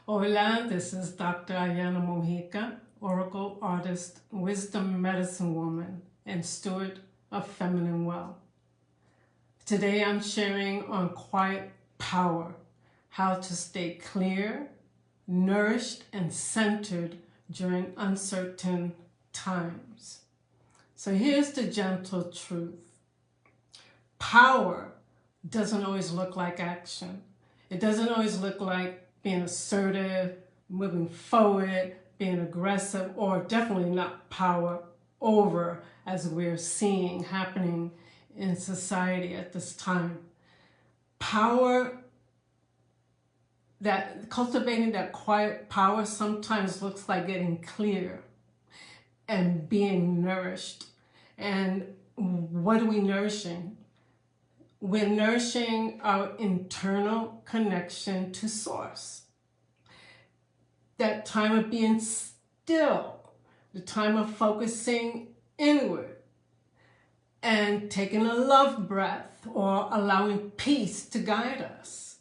Hola, this is Dr. Ayana Mojica, Oracle Artist, Wisdom Medicine Woman, and Steward of Feminine Well. Today I'm sharing on quiet power, how to stay clear, nourished, and centered during uncertain times. So here's the gentle truth. Power doesn't always look like action. It doesn't always look like being assertive, moving forward, being aggressive, or definitely not power over as we're seeing happening in society at this time. Power, that cultivating that quiet power sometimes looks like getting clear and being nourished. And what are we nourishing? We're nourishing our internal connection to Source. That time of being still, the time of focusing inward and taking a love breath or allowing peace to guide us.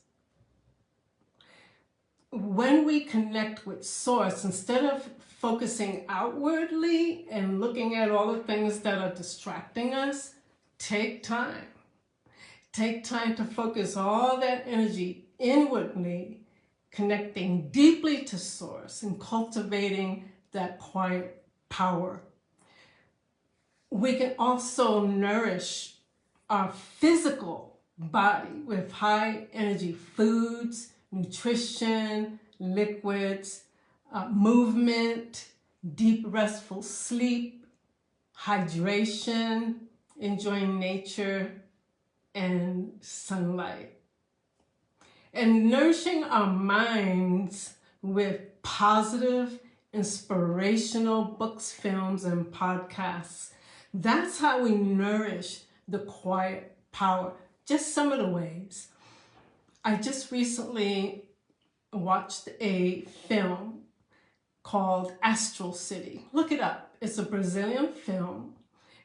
When we connect with Source, instead of focusing outwardly and looking at all the things that are distracting us, take time. Take time to focus all that energy inwardly, connecting deeply to Source and cultivating that quiet power. We can also nourish our physical body with high energy foods, nutrition, liquids, movement, deep restful sleep, hydration, enjoying nature, and sunlight. And nourishing our minds with positive, inspirational books, films, and podcasts. That's how we nourish the quiet power. Just some of the ways. I just recently watched a film called Astral City. Look it up. It's a Brazilian film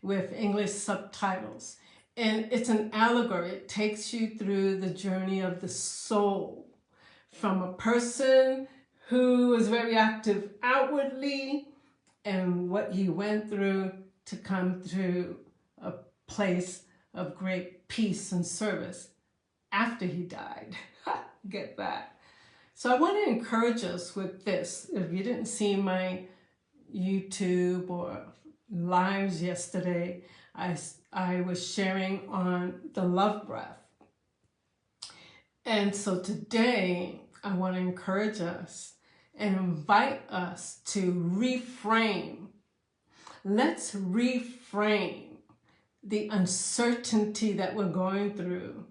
with English subtitles. And it's an allegory. It takes you through the journey of the soul from a person who was very active outwardly and what he went through to come through a place of great peace and service after he died. Get that. So I want to encourage us with this. If you didn't see my YouTube or lives yesterday, I was sharing on the love breath. And so today I want to encourage us and invite us to reframe. Let's reframe the uncertainty that we're going through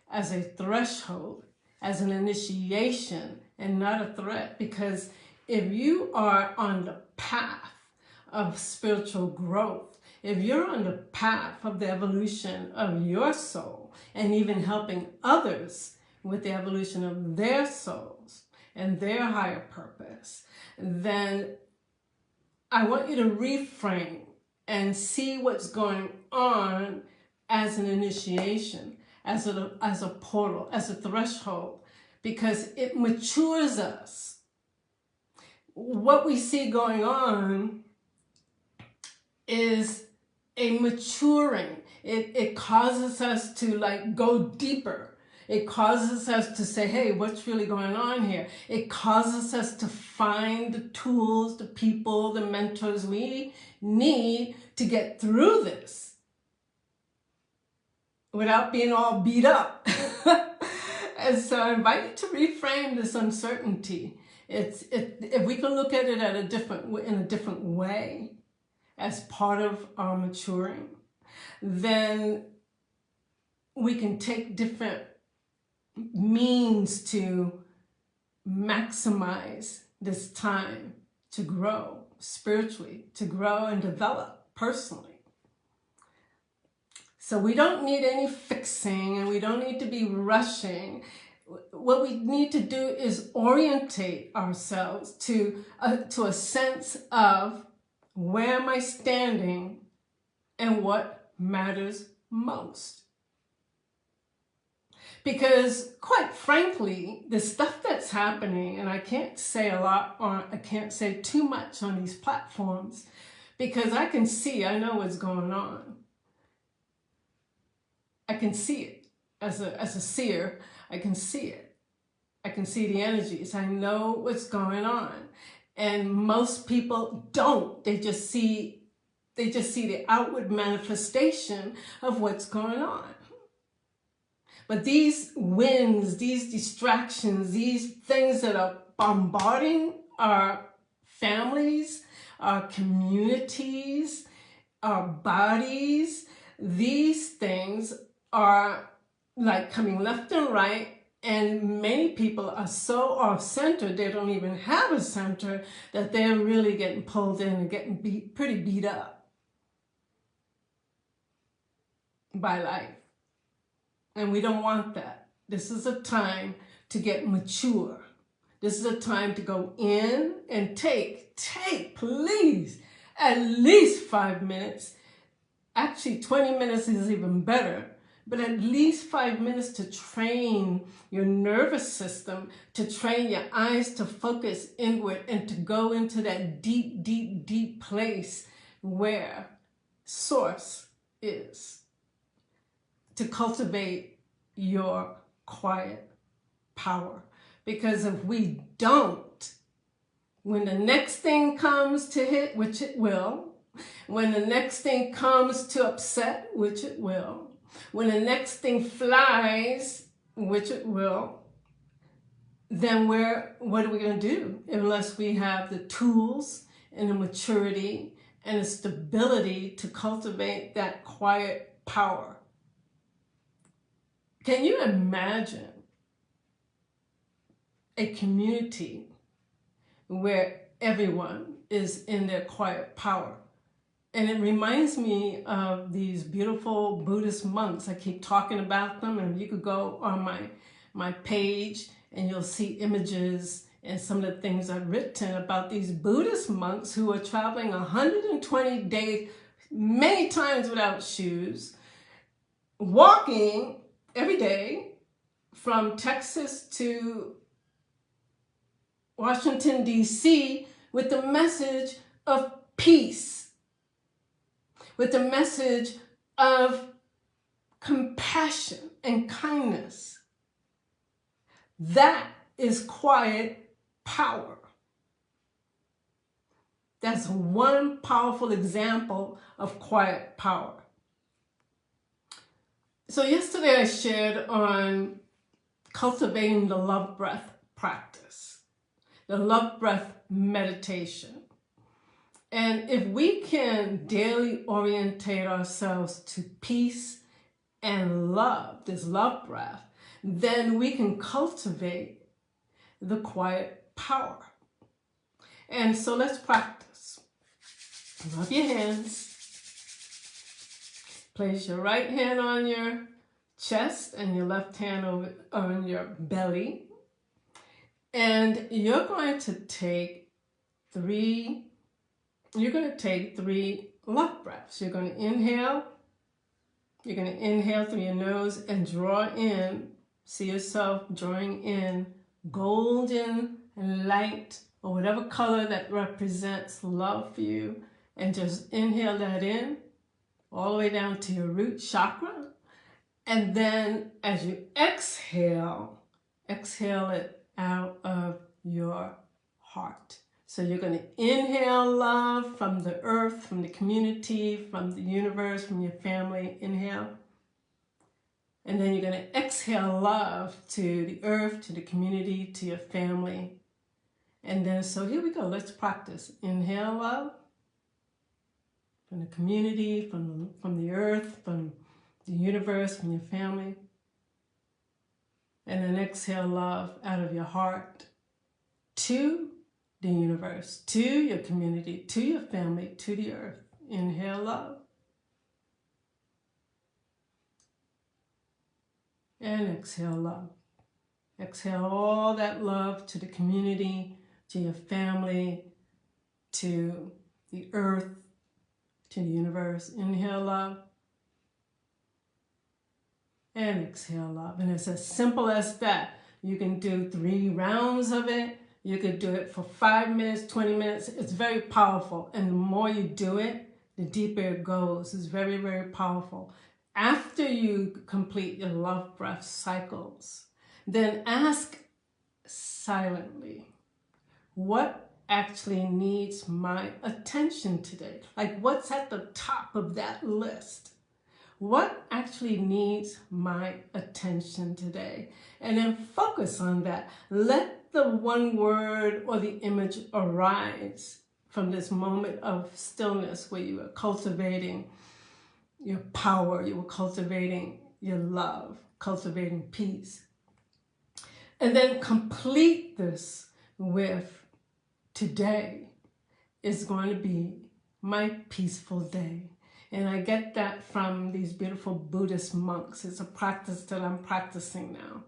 as a threshold, as an initiation, and not a threat. Because if you are on the path of spiritual growth, if you're on the path of the evolution of your soul and even helping others with the evolution of their souls and their higher purpose, then I want you to reframe and see what's going on as an initiation, as a portal, as a threshold, because it matures us. What we see going on is a maturing. It causes us to go deeper. It causes us to say, hey, what's really going on here? It causes us to find the tools, the people, the mentors we need to get through this without being all beat up. And so I invite you to reframe this uncertainty. If we can look at it in a different way, as part of our maturing, then we can take different means to maximize this time to grow spiritually, to grow and develop personally. So we don't need any fixing and we don't need to be rushing. What we need to do is orientate ourselves to a sense of where am I standing and what matters most. Because quite frankly, the stuff that's happening, and I can't say a lot, or I can't say too much on these platforms, because I can see, I know what's going on. I can see it as a seer. I can see it. I can see the energies. I know what's going on. And most people don't. They just see the outward manifestation of what's going on. But these winds, these distractions, these things that are bombarding our families, our communities, our bodies, these things are like coming left and right. And many people are so off-center, they don't even have a center, that they're really getting pulled in and getting pretty beat up by life. And we don't want that. This is a time to get mature. This is a time to go in and take, please, at least 5 minutes. Actually, 20 minutes is even better. But at least 5 minutes to train your nervous system, to train your eyes to focus inward and to go into that deep, deep, deep place where Source is. To cultivate your quiet power. Because if we don't, when the next thing comes to hit, which it will, when the next thing comes to upset, which it will, when the next thing flies, which it will, then what are we going to do unless we have the tools and the maturity and the stability to cultivate that quiet power? Can you imagine a community where everyone is in their quiet power? And it reminds me of these beautiful Buddhist monks. I keep talking about them, and you could go on my page and you'll see images and some of the things I've written about these Buddhist monks who are traveling 120 days, many times without shoes, walking every day from Texas to Washington, D.C. with the message of peace, with the message of compassion and kindness. That is quiet power. That's one powerful example of quiet power. So yesterday I shared on cultivating the love breath practice, the love breath meditation. And if we can daily orientate ourselves to peace and love, this love breath, then we can cultivate the quiet power. And so let's practice. Rub your hands. Place your right hand on your chest and your left hand on your belly. And you're going to take three love breaths. You're going to inhale. You're going to inhale through your nose and draw in. See yourself drawing in golden light or whatever color that represents love for you. And just inhale that in all the way down to your root chakra. And then as you exhale it out of your heart. So you're going to inhale love from the earth, from the community, from the universe, from your family. Inhale. And then you're going to exhale love to the earth, to the community, to your family. And then, so here we go. Let's practice. Inhale love from the community, from the earth, from the universe, from your family. And then exhale love out of your heart to the universe, to your community, to your family, to the earth. Inhale love. And exhale love. Exhale all that love to the community, to your family, to the earth, to the universe. Inhale love. and exhale love. And it's as simple as that. You can do 3 rounds of it. You could do it for 5 minutes, 20 minutes. It's very powerful. And the more you do it, the deeper it goes. It's very, very powerful. After you complete your love breath cycles, then ask silently, what actually needs my attention today? Like, what's at the top of that list? What actually needs my attention today? And then focus on that. Let the one word or the image arise from this moment of stillness where you are cultivating your power, you are cultivating your love, cultivating peace. And then complete this with, today is going to be my peaceful day. And I get that from these beautiful Buddhist monks. It's a practice that I'm practicing now.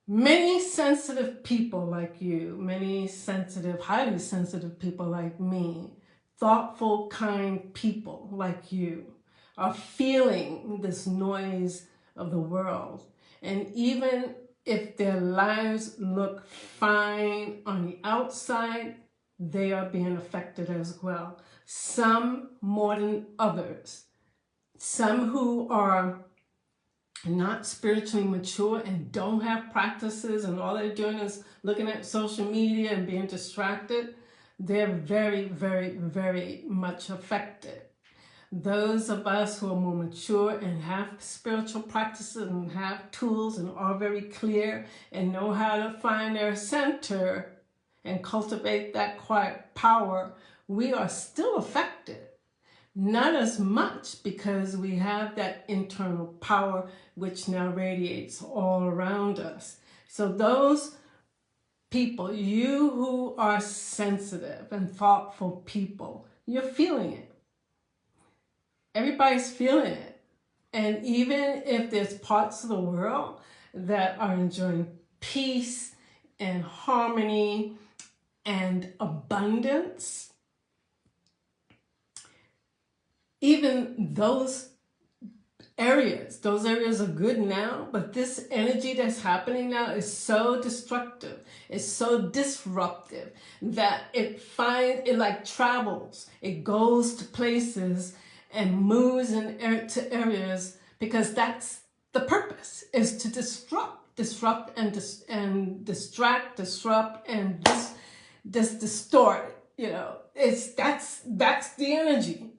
Many sensitive people like you, many sensitive, highly sensitive people like me, thoughtful, kind people like you are feeling this noise of the world. And even if their lives look fine on the outside, they are being affected as well. Some more than others. Some who are not spiritually mature and don't have practices and all they're doing is looking at social media and being distracted, they're very, very, very much affected. Those of us who are more mature and have spiritual practices and have tools and are very clear and know how to find their center and cultivate that quiet power, we are still affected. Not as much because we have that internal power which now radiates all around us. So those people, you who are sensitive and thoughtful people, you're feeling it. Everybody's feeling it. And even if there's parts of the world that are enjoying peace and harmony and abundance, even those areas are good now, but this energy that's happening now is so destructive, it's so disruptive that it like travels, it goes to places and moves to areas, because that's the purpose, is to disrupt and distract, disrupt and distort. You know, that's the energy.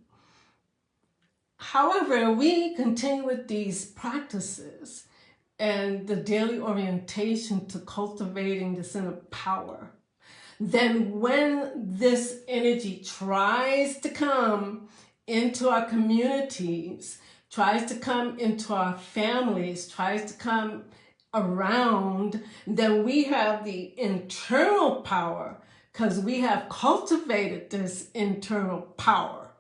However, we continue with these practices and the daily orientation to cultivating this inner power. Then when this energy tries to come into our communities, tries to come into our families, tries to come around, then we have the internal power because we have cultivated this internal power.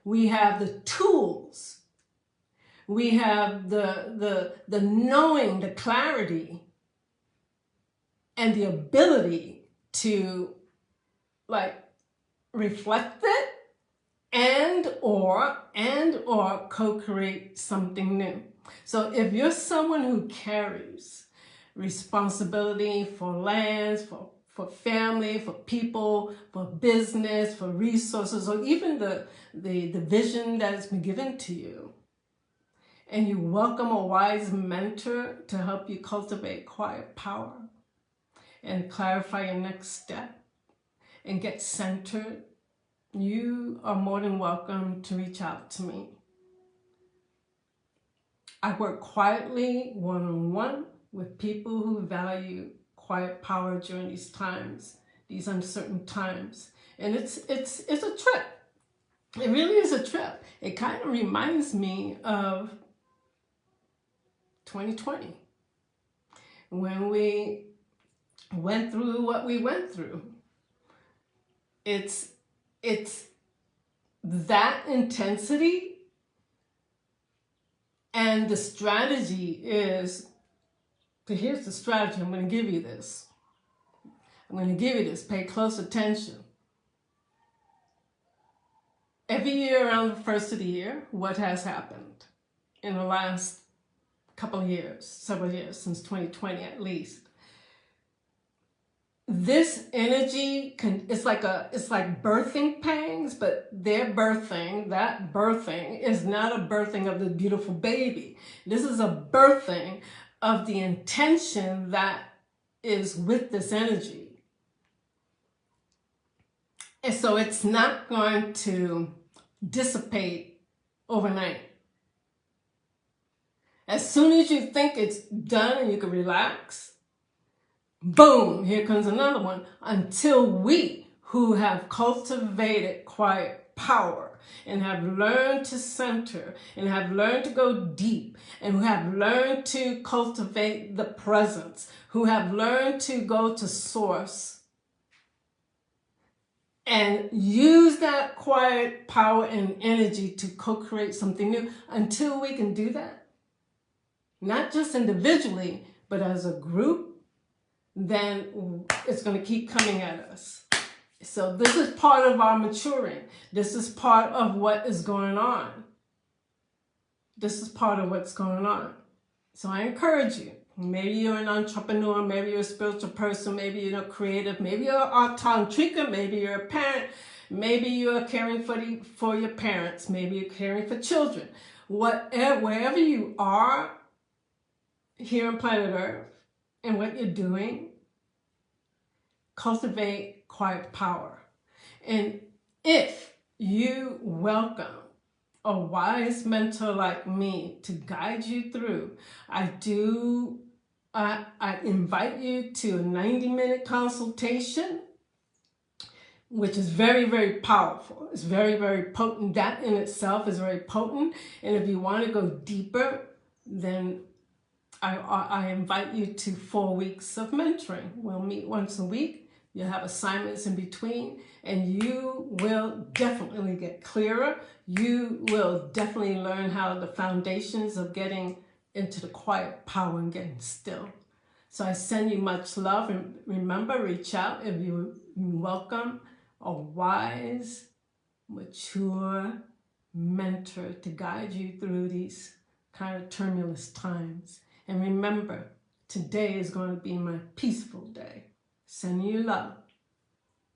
We have the tools. We have the knowing, the clarity, and the ability to like reflect it and or co-create something new. So if you're someone who carries responsibility for lands, for family, for people, for business, for resources, or even the vision that has been given to you, and you welcome a wise mentor to help you cultivate quiet power and clarify your next step and get centered, you are more than welcome to reach out to me. I work quietly, one-on-one, with people who value quiet power during these times, these uncertain times. And it's a trip. It really is a trip. It kind of reminds me of 2020, when we went through what we went through. It's that intensity, and the strategy is, here's the strategy, I'm going to give you this. I'm going to give you this, pay close attention. Every year around the first of the year, what has happened in the last couple of years, several years, since 2020 at least? This energy it's like birthing pangs, but that birthing is not a birthing of the beautiful baby. This is a birthing of the intention that is with this energy. And so it's not going to dissipate overnight. As soon as you think it's done and you can relax, boom, here comes another one, until we who have cultivated quiet power and have learned to center and have learned to go deep and who have learned to cultivate the presence, who have learned to go to source and use that quiet power and energy to co-create something new. Until we can do that, not just individually, but as a group, then it's going to keep coming at us. So this is part of our maturing. This is part of what is going on. This is part of what's going on. So I encourage you. Maybe you're an entrepreneur, maybe you're a spiritual person, maybe you're creative, maybe you're a tantrika, maybe you're a parent, maybe you're caring for your parents, maybe you're caring for children. Wherever you are here on planet Earth and what you're doing, cultivate quiet power. And if you welcome a wise mentor like me to guide you through, I invite you to a 90-minute consultation, which is very, very powerful. It's very, very potent. That in itself is very potent. And if you want to go deeper, then I invite you to 4 weeks of mentoring. We'll meet once a week. You'll have assignments in between, and you will definitely get clearer. You will definitely learn how the foundations of getting into the quiet power and getting still. So I send you much love, and remember, reach out if you welcome a wise, mature mentor to guide you through these kind of tumultuous times. And remember, today is going to be my peaceful day. Sending you love.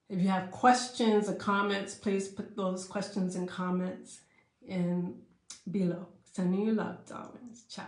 If you have questions or comments, please put those questions and comments in below. Sending you love, darlings. Ciao.